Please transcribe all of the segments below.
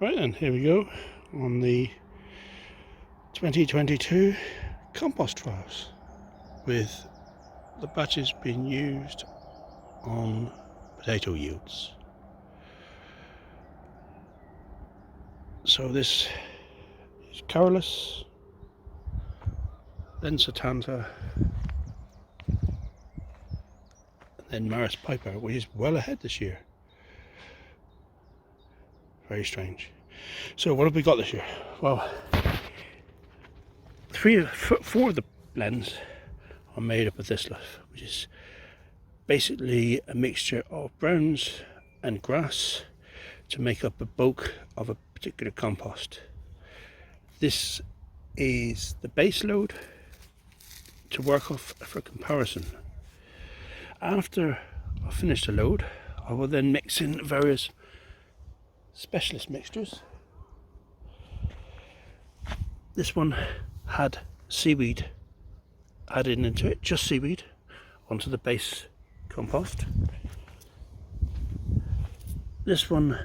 Right then, here we go on the 2022 compost trials with the batches being used on potato yields. So this is Carolus, then Satanta, and then Maris Piper, which is well ahead this year. Very strange. So what have we got this year? Well, four of the blends are made up of this stuff, which is basically a mixture of browns and grass to make up the bulk of a particular compost. This is the base load to work off for comparison. After I finish the load, I will then mix in various specialist mixtures. This one had seaweed added into it, just seaweed, onto the base compost. This one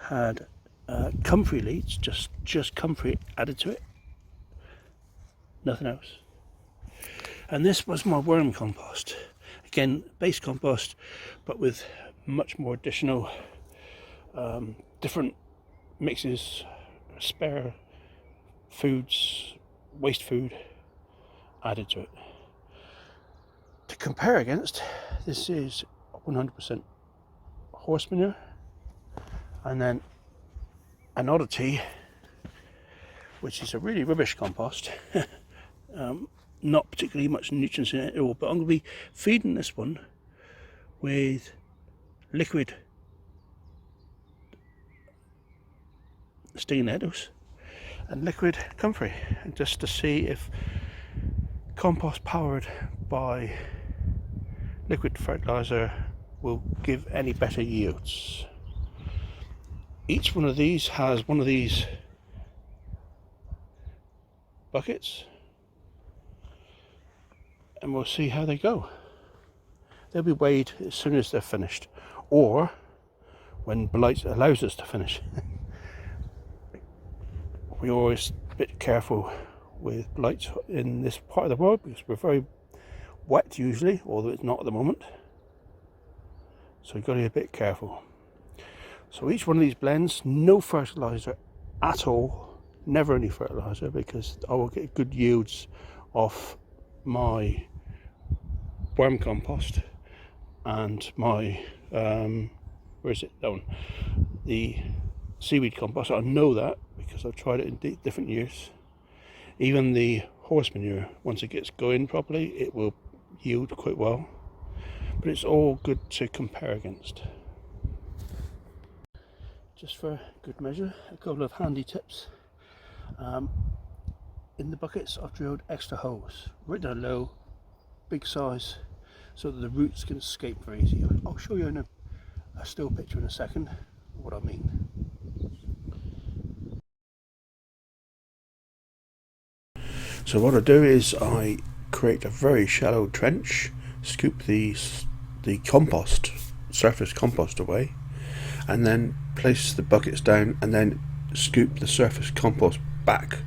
had comfrey leaves, just comfrey added to it, nothing else. And this was my worm compost, again base compost, but with much more additional different mixes, spare foods, waste food added to it. To compare against, this is 100% horse manure, and then Nettle Tea, which is a really rubbish compost. Not particularly much nutrients in it at all, but I'm going to be feeding this one with liquid stinging nettles and liquid comfrey, just to see if compost powered by liquid fertilizer will give any better yields. Each one of these has one of these buckets, and we'll see how they go. They'll be weighed as soon as they're finished, or when Blight allows us to finish. We're always a bit careful with Blight in this part of the world because we're very wet usually, although it's not at the moment. So you've got to be a bit careful. So each one of these blends, no fertiliser at all, never any fertiliser, because I will get good yields off my worm compost and my where is it? That one, the seaweed compost. I know that because I've tried it in different years. Even the horse manure, once it gets going properly, it will yield quite well, but it's all good to compare against. Just for good measure, a couple of handy tips. In the buckets I've drilled extra holes right down low, big size, so that the roots can escape very easy. I'll show you in a still picture in a second what I mean. So what I do is I create a very shallow trench, scoop the compost, surface compost away, and then place the buckets down and then scoop the surface compost back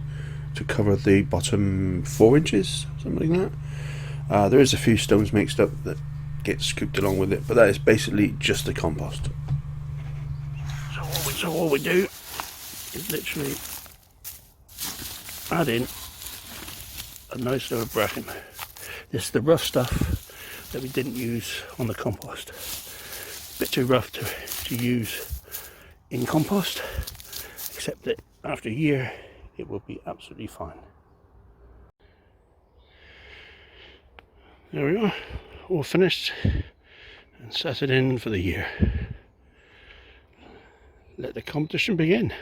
to cover the bottom 4 inches, something like that. There is a few stones mixed up that get scooped along with it, but that is basically just the compost. So all we do is literally add in a nice little bracken. This is the rough stuff that we didn't use on the compost. A bit too rough to use in compost, except that after a year it will be absolutely fine. There we are, all finished and set it in for the year. Let the competition begin.